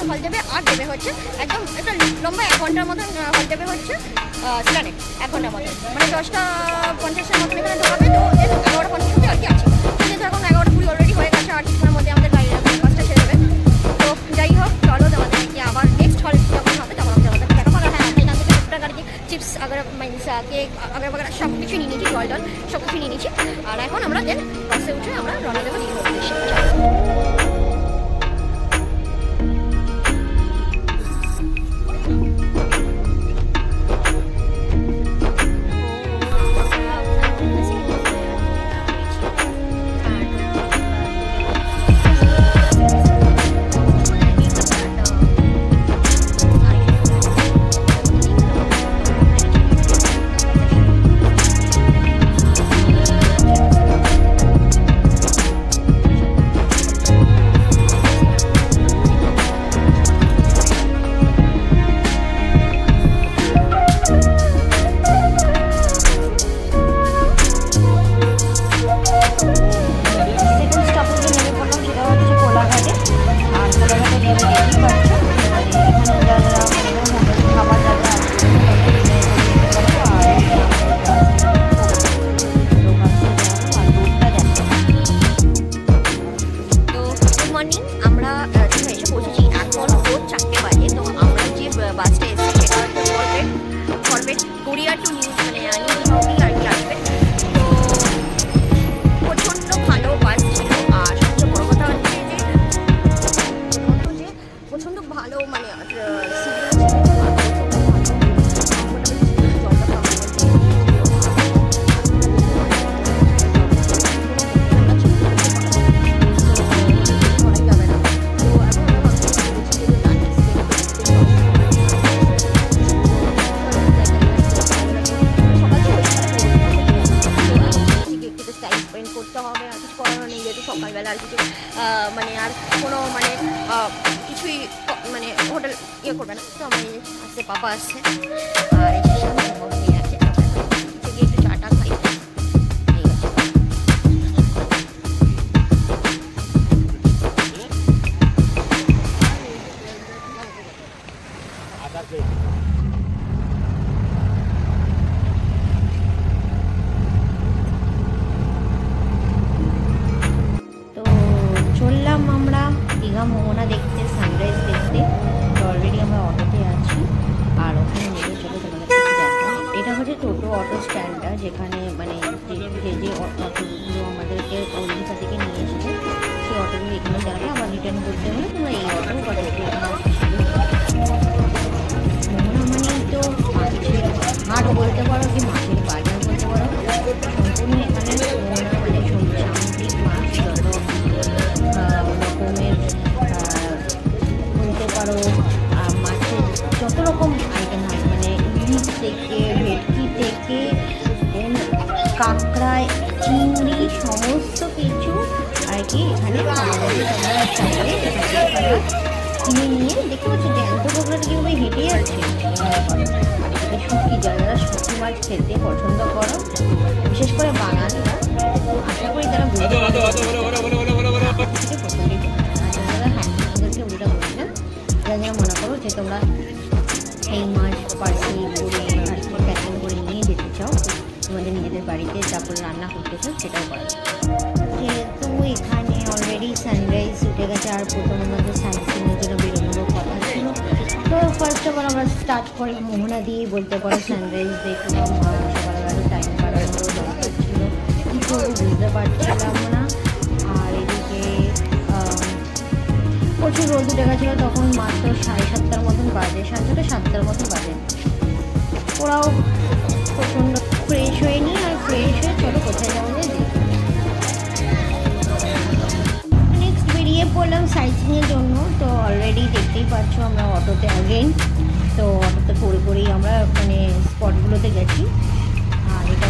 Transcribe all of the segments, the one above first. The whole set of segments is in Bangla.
হল দেবে, আর দেবে হচ্ছে একদম একটা লম্বা 1 ঘন্টার মতন হল দেবে হচ্ছে স্ল্যানে 1 ঘন্টার মতন, মানে 10:50-এর মতন এখানে ঢোকাবে। তো 11:50 অব্দি আর কি আছে। তো যেহেতু এখন 11:20 অলরেডি হয়ে গেছে, আর কিছুক্ষণের মধ্যে আমাদের কাজটা সেরে যাবে। তো যাই হোক, চলো তোমাদেরকে আবার নেক্সট হল যখন হবে তখন আমি তোমাদের দেখাবো। আর হ্যাঁ, এখান থেকে টুকটাক আর কি chips agar means cake agar বাগার সব কিছু নিয়ে নিয়েছি, জল সব কিছু নিয়ে নিয়েছি। আর এখন আমরা দেন বাসে উঠে আমরা রওনা দেবো দীঘার উদ্দেশ্যে। সকালবেলা আর কিছু মানে আর কোনো মানে কিছুই মানে হোটেল ইয়ে করবে না। তো আমি আসছে, পাপা আসছে, আর এসে সামনে নিয়ে আছে, একটু চাটা খাই। মোহনা দেখতে, সানরাইজ দেখতে। তো অলরেডি আমরা অটোতে আছি, আর ওখানে নিয়ে চলে তোমাদের কাছে দেখা। এটা হচ্ছে টোটো অটো স্ট্যান্ডটা, যেখানে মানে যে অটোগুলো আমাদেরকে ওড়িশা থেকে নিয়ে এসেছে, সেই অটোগুলো এখানে যাবে। আবার রিটার্ন করতে হলে তোমরা এই অটো বা টোটো মোহনা মানেই তো মাছের হাট বলতে পারো, কি মাছের বাজার বলতে পারো। সম্পূর্ণ এখানে মোহনা মানে সামুদ্রিক মাছ যত রকমের বলতে পারো, মাছের যত রকম আইটেম হয়, মানে ইলিশ থেকে ভেটকি থেকে কাঁকড়া, চিংড়ি, সমস্ত কিছু আর কি এখানে কিনে নিয়ে দেখতে পাচ্ছি জ্যান্ত কাঁকড়াটা কীভাবে হেঁটে যাচ্ছে। শুটকি, যারা শুটকি মাছ খেতে পছন্দ করো, বিশেষ করে বাঙালিরা, আশা করি তারা বুঝতে পছন্দই করে। যারা যারা মনে করো যে তোমরা এই মাছ পার্সেল করে প্যাকিং করে নিয়ে যেতে চাও তোমাদের নিজেদের বাড়িতে, তারপরে রান্না করতে চাও, সেটাও করা যায়। যেহেতু এখানে অলরেডি সানরাইজ উঠে গেছে, আর প্রথম আমাদের সাইট সিনের জন্য বেরোনোরও কথা ছিল। তো ফার্স্ট অফ অল আমরা স্টার্ট করি মোহনা দিয়েই বলতে পারো। সানরাইজ দেখলাম, সকালবেলা টাইম কাটানোরও দরকার ছিল, কী করবো বুঝতে পারছিলাম না। আর এদিকে প্রচুর রোদ উঠে গেছিলো, তখন মাত্র 7:30 মতন বাজে, 7:30-7টার মতন বাজে। ওরাও প্রচণ্ড ফ্রেশ হয়ে নিই, আর ফ্রেশ হয়ে চলো কোথায় যাবো নেক্সট বেরিয়ে পড়লাম সাইটসিংয়ের জন্য। তো অলরেডি দেখতেই পাচ্ছ আমরা অটোতে আগেন, তো অটোতে পরেই আমরা মানে স্পটগুলোতে গেছি। আর এটা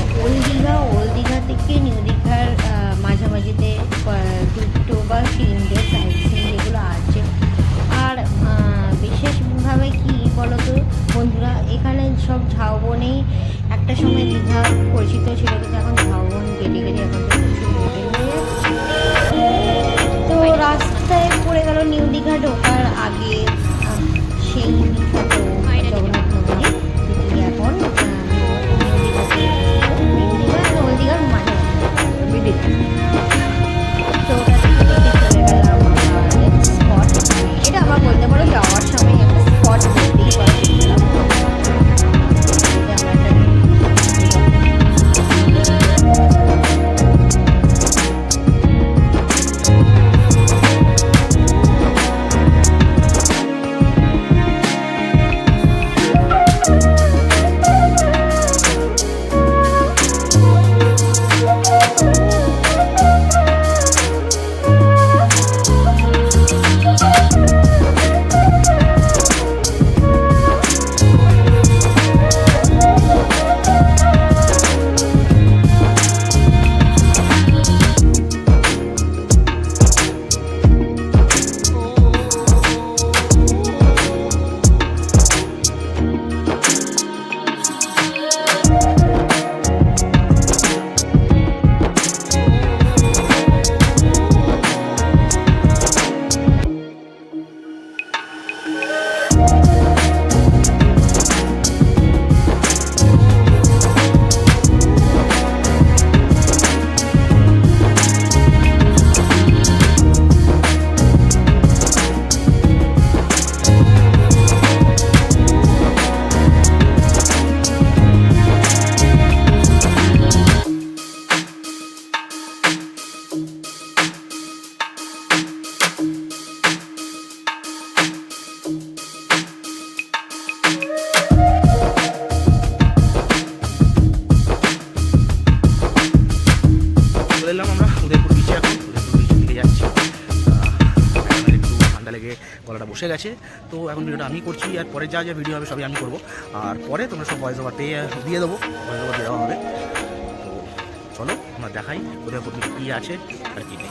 ওল্ড দীঘা থেকে নিউ দীঘার মাঝামাঝিতে 2 বা 3 সাইটসিং যেগুলো আছে। আর বিশেষভাবে কি বলো তো বন্ধুরা, এখানে সব ঝাউবনেই একটা সময় দীঘা পরিচিত ছিল, কিন্তু এখন ঝাউবন কেটে এখন তো প্রচুর হোটেল হয়ে যাচ্ছে। তো রাস্তায় পড়ে গেল নিউ দীঘা ঢোকার আগে সেই বিখ্যাত জগন্নাথ মন্দিরে, যেটি এখন হলদিঘার মাঝে মিডিল। তো ওটা দেখতে দেখতে চলে গেলাম আমরা স্পট, এটা আমার বলতে পারো যাওয়ার সময় একটা স্পট বলতেই পারছিলাম। এলাম আমরা উদয়পুর বিচে, এখন উদয়পুর বিচের দিকে যাচ্ছি। একটু ঠান্ডা লেগে গলাটা বসে গেছে, তো এখন ভিডিওটা আমি করছি, আর পরে যা যা ভিডিও হবে সবই আমি করবো, আর পরে তোমরা সব ভয়েস ওভার পেয়ে দিয়ে দেবো, ভয়েস ওভার দেওয়া হবে। তো চলো আমরা দেখাই উদয়পুর বিচে কী আছে আর কী নেই।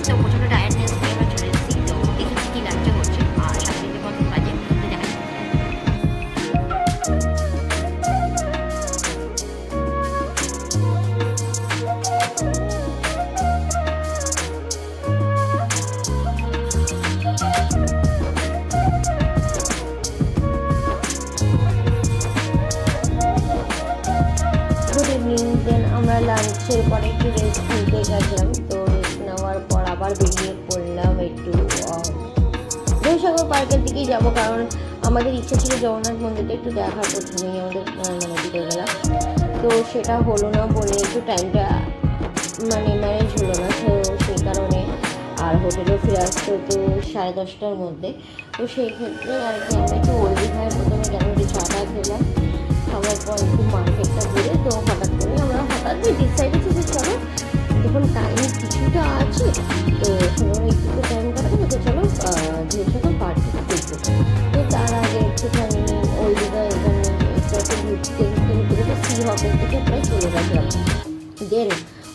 তো প্রচণ্ড টায়ার্ডনেস নিয়ে আমরা চলে এসেছি। তো দেখেছি কি লাঞ্চে হচ্ছে, আর সাথে দিকে কত বাজে দেখা যাচ্ছে। Good evening. দেন আমরা লাঞ্চের পরে একটু রেস্ট নিতে গেছিলাম। তো রেস্ট নেওয়ার পর আবার বেরিয়ে পড়লাম একটু জয়সাগর পার্কের দিকেই যাবো, কারণ আমাদের ইচ্ছা ছিল জগন্নাথ মন্দিরটা একটু দেখার, প্রথমেই আমাদের বিকেলবেলা। তো সেটা হলো না বলে একটু টাইমটা ম্যানেজ হলো না, তো সেই কারণে আর হোটেলেও ফিরে আসতে হতো 10:30টার মধ্যে। তো সেই ক্ষেত্রে আর কি আমরা একটু হলদিঘায় প্রথমে গেলাম, একটু চাটা খেলাম, খাওয়ার পর একটু মার্কেটটা ঘুরে। তো হঠাৎ করে আমরা ডিসাইড হচ্ছে যে চলো যখন টাইম কিছুটা আছে, তো চলো একটু টাইম কাটাবো, তো চলো জয়সাগর পার্কে দেখবো। তো তার আগে একটুখানি হলদিঘা এখানে একটু ঘুরতে ঘুরতে সি হপের দিকে প্রায় চলে গেছিলাম। দেন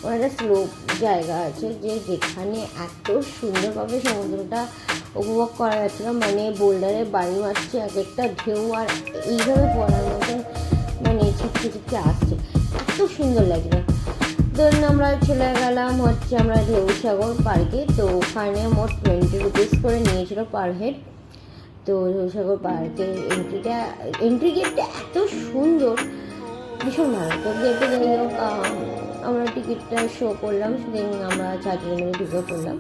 ওর একটা স্লোপ জায়গা আছে যেখানে এত সুন্দরভাবে সমুদ্রটা উপভোগ করা যাচ্ছিল, বোল্ডারে বাড়ি মারছে এক একটা ঢেউ, আর এইভাবে পড়ার মতন ছিটকে ছিটকে আসছে, এত সুন্দর লাগছিল। দেন আমরা চলে গেলাম আমরা জয়সাগর পার্কে। তো ওখানে মোট 20 রুপিস করে নিয়েছিল পার হেড। তো জয়সাগর পার্কের এন্ট্রি গেটটা এত সুন্দর, ভীষণ ভালো। তো গেটে যাই হোক আমরা টিকিটটা শো করলাম, দেন আমরা 4 মিলে ঢুকে পড়লাম।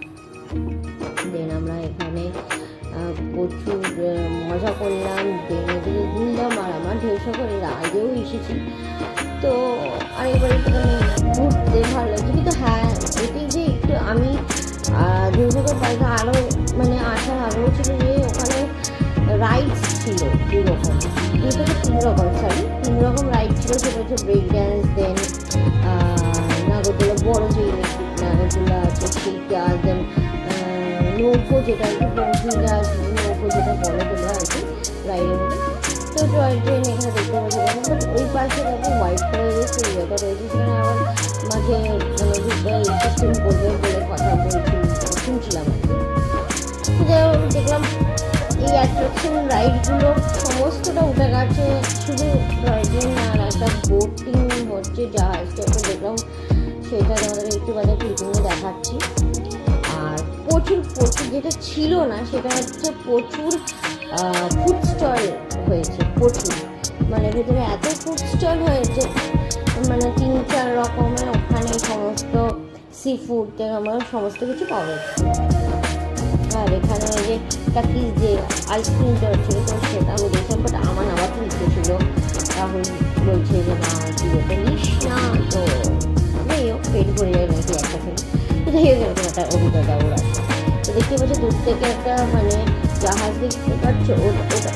দেন আমরা এখানে প্রচুর মজা করলাম, দেন এদিকে ঘুরলাম, আর আমার জয়সাগর এর আগেও এসেছি, তো আরেকবার একটুখানি ঘুরতে ভালো লাগছে। কিন্তু হ্যাঁ, এটাই যে একটু আমি জয়সাগর পার্কে আরও আসার আগ্রহ ছিল যে ওখানে রাইডস ছিল 2 রকম, 3 রকম রাইড ছিল। সেটা হচ্ছে ব্রেক ড্যান্স, দেন নাগরদোলা, বড় যে ইলেকট্রিক নাগরদোলা আছে সেইটা, দেন নৌকো যেটা আর কি পৌঁছিলা নৌকো যেটা বলে তোমরা আর কি রাইডের মধ্যে। তো টয় ট্রেন এখানে দেখতে পাচ্ছি, বাট ওই পাশে দেখো হোয়াইট কালারের একটা ইয়েটা রয়েছে, সেখানে আবার মাঝে মানে সিস্টেম করবে বলে কথা শুনছিলাম আর কি। যাই হোক, দেখলাম এই অ্যাট্রাকশন রাইডগুলো সমস্তটা উঠে গেছে, শুধু টয় ট্রেন আর একটা বোটিং হচ্ছে, জাহাজ টাইপের দেখলাম, সেটা আমাদের একটু বাজার ক্লিপিংয়ে দেখাচ্ছি। আর প্রচুর প্রচুর যেটা ছিল না সেটা হচ্ছে প্রচুর ফুড স্টল হয়েছে, প্রচুর মানে ভেতরে এত ফুড স্টল হয়েছে, মানে 3-4 রকমের ওখানে সমস্ত সি ফুড থেকে আমরা সমস্ত কিছু পাওয়া যাচ্ছে। আর এখানে ওই যে টাকিজ যে আইসক্রিমটা হচ্ছিল, তো সেটা আমি দেখলাম, বাট আমার নেওয়ার খুব ইচ্ছে ছিল। রাহুল বলছে যে না তুই ওটা নিস না, তো যাই হোক পেট ভরে যায় নাকি একটা খেলে, তো যাই হোক এরকম একটা অভিজ্ঞতা ওর আছে। তো দেখতে পাচ্ছি দূর থেকে একটা মানে জাহাজ দেখতে পাচ্ছ,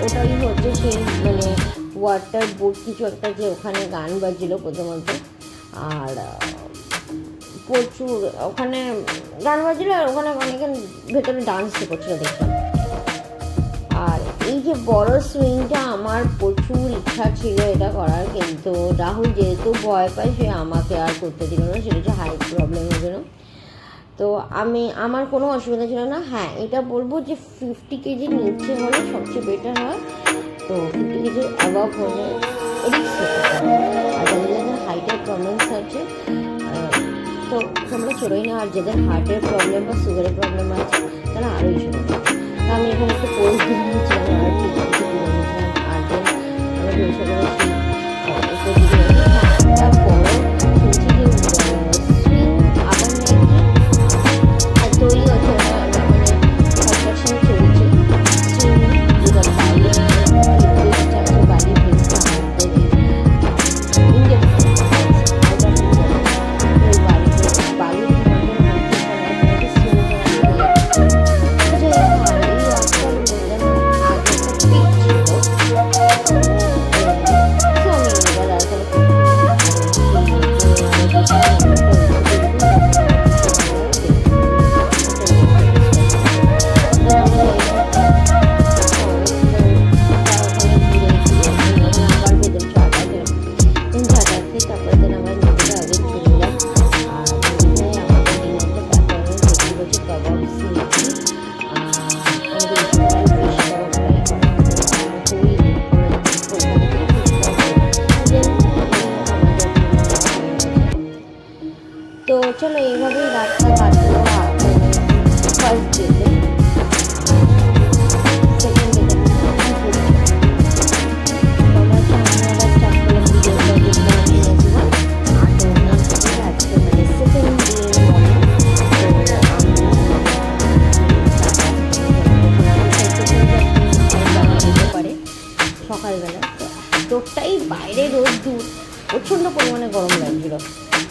ওটাই হচ্ছে সেই মানে ওয়াটার বোট কিছু একটা, যে ওখানে গান বাজছিল প্রথমত, আর প্রচুর ওখানে গান বাজছিল, আর ওখানে অনেকে ভেতরে ডান্স করছিল দেখলাম। আর এই যে বড় সুইংটা আমার প্রচুর ইচ্ছা ছিল এটা করার, কিন্তু রাহুল যেহেতু ভয় পায় সে আমাকে আর করতে দিল না, সেটা হচ্ছে হাইট প্রবলেমের জন্য। তো আমার কোনো অসুবিধা ছিল না। হ্যাঁ, এটা বলবো যে 50 কেজির নিচে হলে সবচেয়ে বেটার হয়, তো 50 কেজির অ্যাবাভ হলে রিস্ক হতে পারে। আর যাদের হাইটের প্রবলেমস আছে তো তোমরা চড়োই না, আর যাদের হার্টের প্রবলেম বা সুগারের প্রবলেম আছে তারা আরোই চড়ো না। তো আমি এখানে একটু পোস্ট দিয়ে নিয়েছিলাম, আর ঠিক কিছু করে নিয়েছিলাম, আর দেন আমরা ব্যবসা করেছি উপযোগী তারপর শুনছি যে সুইং আবার নাকি তৈরি হচ্ছে, মানে কনস্ট্রাকশন চলছে সুইং, যেটা বাইরে চাইছে বালি ব্রিজটা আমাদের ইন্ডিয়া তো চলো এইভাবেই রাতটা কাটলো। ফার্স্ট ডেতে সেকেন্ড ডেতে তোমরা চার চারগুলো ভিডিওটা দেখতে আমি নেছিলাম। তো নেক্সট আজকে মানে সেকেন্ড ডে যেতে পারে সকালবেলা, তোরটাই বাইরে রোদ্দুর, প্রচণ্ড পরিমাণে গরম লাগছিল।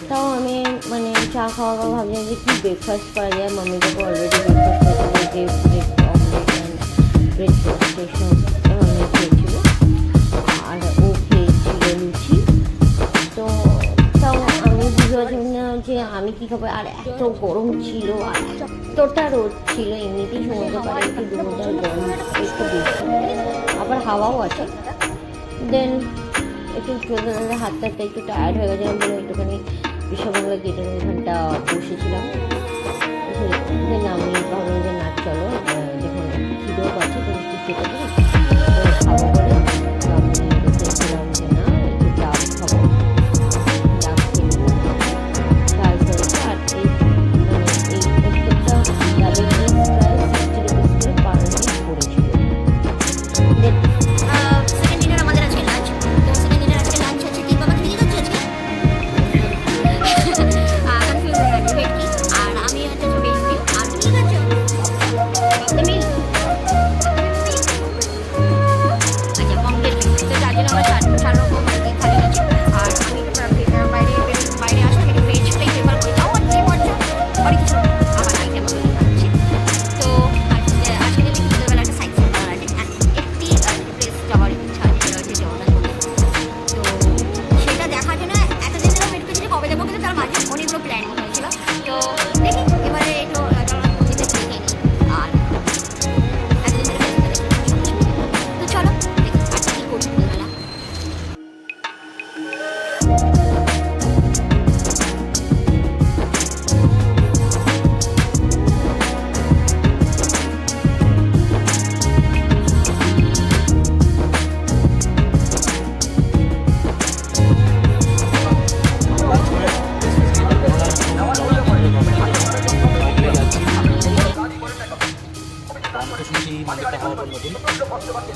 তাও আমি মানে চা খাওয়ার পর ভাবছিলাম যে কী ব্রেকফাস্ট করা যায়। মাম্মিটাকে অলরেডি ব্রেকফাস্ট করেছিল, যে bread omelette and bread toast এসব আমি খেয়েছিল, আর ও খেয়েছিল লুচি। তো তাও আমি বুঝতে পারছিলাম না যে আমি কী খাবো, আর এত গরম ছিল, আর এতটা রোদ ছিল। এমনিতেই সমুদ্র পাড়ে একটু দুপুরটার গরম একটু বেশি, আবার হাওয়াও আছে। দেন একটু হাতটা একটু টায়ার্ড হয়ে গেছে বলে একটুখানি বিশ্ববাংলা গেটের ওখানটা বসেছিলাম। দেন আমি ভাবলাম যে না চলো, যখন খিদেও পাচ্ছে তখন একটু খেতে পারি, খাবো বলে আমি দেখেছিলাম যে না একটু ডাব খাবো, ডাব খেয়ে নিলাম। আর এই মানে এই প্রত্যেকটা ডাবের প্রায় 60 রুপিস করে পার পিস পড়েছিল। সেকেন্ড ডিনার আমাদের আজকে লাঞ্চ। তো সেকেন্ড ডিনার আজকে লাঞ্চ আছে কি বাবা, তুমি কি করছো আজকে? কনফিউজ হয়ে গেছে ভেটকি, আর আমি হচ্ছে ভেটকি। আর তুমি কি করছো? মিল।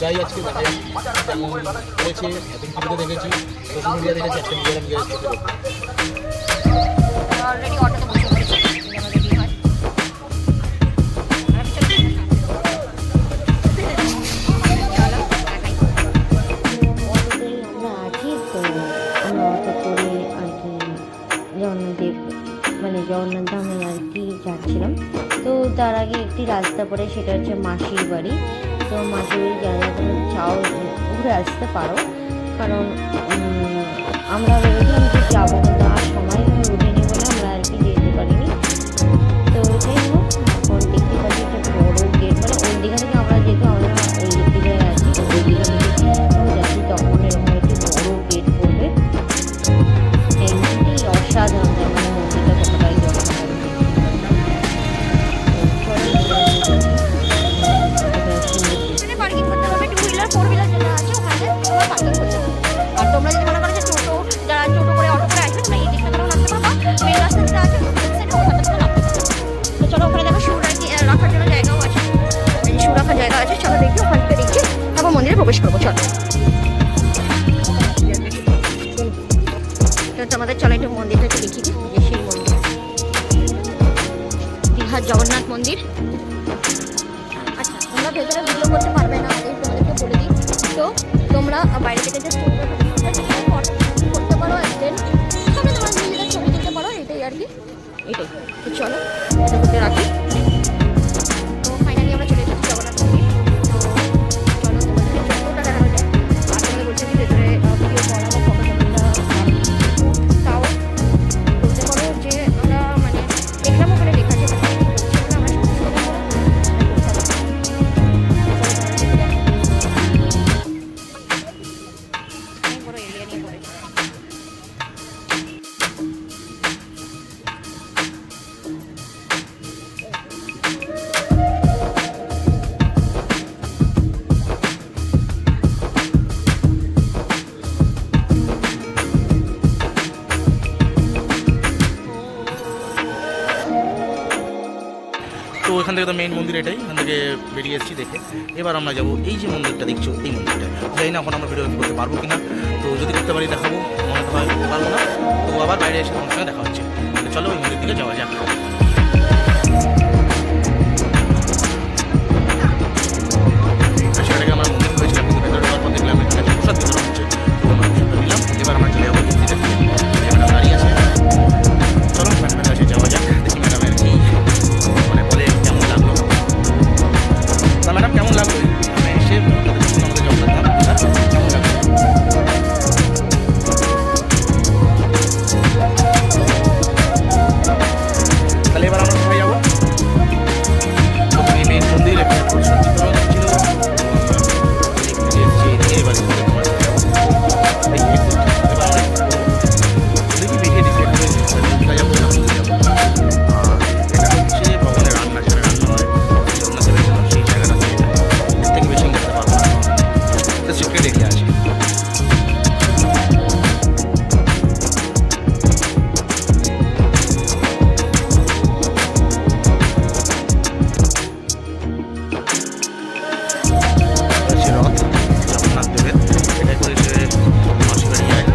যাই আজকে দেখা যাক কেমন হয়েছে। এতদিন টিভিতে দেখেছি, সোশ্যাল মিডিয়া দেখেছি, আজকে নিজের আমি গিয়ে খেতে পারবো। অলরেডি অটোতে বসে পড়েছি, যেন রেডি হয়। আর পিছনে চলো দেখাই। অটোতেই আমরা আছি, তো আমরা অটো করে আর কি জগন্নাথদেব মানে জগন্নাথ ধামে আর কি যাচ্ছিলাম। তো তার আগে একটি রাস্তা পড়ে, সেটা হচ্ছে মাসির বাড়ি। তো মাসির বাড়ি যারা তুমি চাও ঘুরে আসতে পারো, কারণ আমরা ভেবেছিলাম যে যাবো, কিন্তু আর সময় হয়ে ওঠেনি বলে আমরা আর কি যেতে পারিনি। তো যাই হোক, এখন দেখতে পাচ্ছি একটা বড়ো গেট, মানে ওই দিঘা থেকে আমরা যেহেতু আমরা ওই দিঘায় আছি, তো ওই দিঘা থেকে যাচ্ছি, তখন এরকম একটি বড়ো গেট পড়বে। এমনিতেই অসাধারণ, মানে মন্দিরটা কতটাই জগন্নাথ। পার্কিং করতে হবে, 2 হুইলার 4 হুইলার যেটা আছে ওখানে তোমার পার্কিং করতে হবে। আর তোমরা যদি মনে করো যে টোটো, যারা টোটো করে অটো করে আসবে, তোমরা এই দিকটা করে নামতে পারবা, মেন রাস্তা যেটা আছে ওই সাইডে ওখানটা থেকে নামতে পারবা। তো চলো, ওখানে দেখো শু রাখার জন্য জায়গাও আছে, এই শু রাখার জায়গা আছে। চলো দেখি, ওখান থেকে দেখি, তারপর মন্দিরে প্রবেশ করবো। চলো তো আমাদের চলো একটু মন্দিরটা একটু দেখি, যে সেই মন্দির, দীঘার জগন্নাথ মন্দির। আচ্ছা, তোমরা ভেতরে ভিডিও করতে পারবে না, এই তোমাদেরকে বলে দিই। তো তোমরা বাইরে থেকে জাস্ট করতে পারো, একদিন সামনে তোমরা নিজেদের ছবি তুলতে পারো, এটাই আর কি, এটাই। তো চলো এটা করতে রাখি। তো ফাইনালি আমরা চলে এসেছি জগন্নাথ মন্দির। তো চলো তোমাদেরকে যতটা দেখানো যায়, আর তোমাদের বলছি যে ভেতরে ভিডিও করা বা ফটো তোলা, তাও বলতে পারো যে আমরা মানে দেখলাম ওখানে লেখা আছে, আমরা বড় এরিয়া নিয়ে পড়ে। তো এখান থেকে তো মেইন মন্দির এটাই, এখান থেকে বেরিয়ে এসেছি দেখে। এবার আমরা যাবো এই যে মন্দিরটা দেখছো, এই মন্দিরটা জানি না এখন আমরা ভিডিও করতে পারবো কিনা, তো যদি করতে পারি দেখাবো, মনে তো হয় করতে পারবো না। তো আবার বাইরে এসে তোমার সঙ্গে দেখা হচ্ছে। তো চলো ওই মন্দির দিকে যাওয়া যাক। সেটাকে আমরা মন্দির হয়েছিলাম, কিন্তু ভেতরে ঢোকার পর দেখলাম এখানে প্রসাদ বিতরণ হচ্ছে, তো আমরা প্রসাদটা নিলাম। এবার আমরা চলে যাবো মন্দিরে। ম্যাডাম দাঁড়িয়ে আছে, চলো ম্যাডামের কাছে যাওয়া যাক, দেখি ম্যাডামের কি মানে বলে কেমন লাগলো। তা ম্যাডাম কেমন লাগলো মানে এসে আমাদের জগন্নাথ ধাম কেমন লাগলো? তাহলে এবার আমরা কোথায় যাবো? প্রথমে মেন মন্দির, এখানে প্রসাদ বিতরণ হচ্ছিল, এবার দেখি বেরিয়ে দিচ্ছে দীঘা যাবো না পুরী যাবো। আর এটা হচ্ছে ভগবানের রান্না, যেখানে রান্না হয় জগন্নাথের জন্য, সেই জায়গাটা এর থেকে বেশি করতে পারবো না, একটা সিক্রেট এরিয়া আছে। রথ জগন্নাথ দেবের, এটা করে সে মাসি বাড়ি যায়।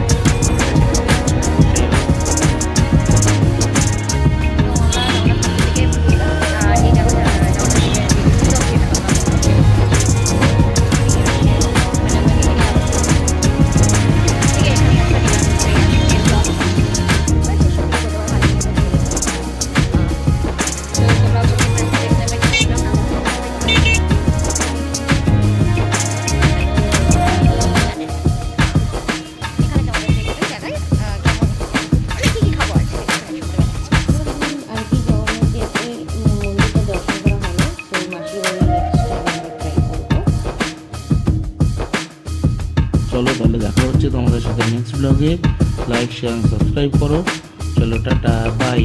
চলো তাহলে দেখা হচ্ছে তোমাদের সাথে নেক্সট ব্লগে। লাইক শেয়ার সাবস্ক্রাইব করো। চলো টাটা বাই।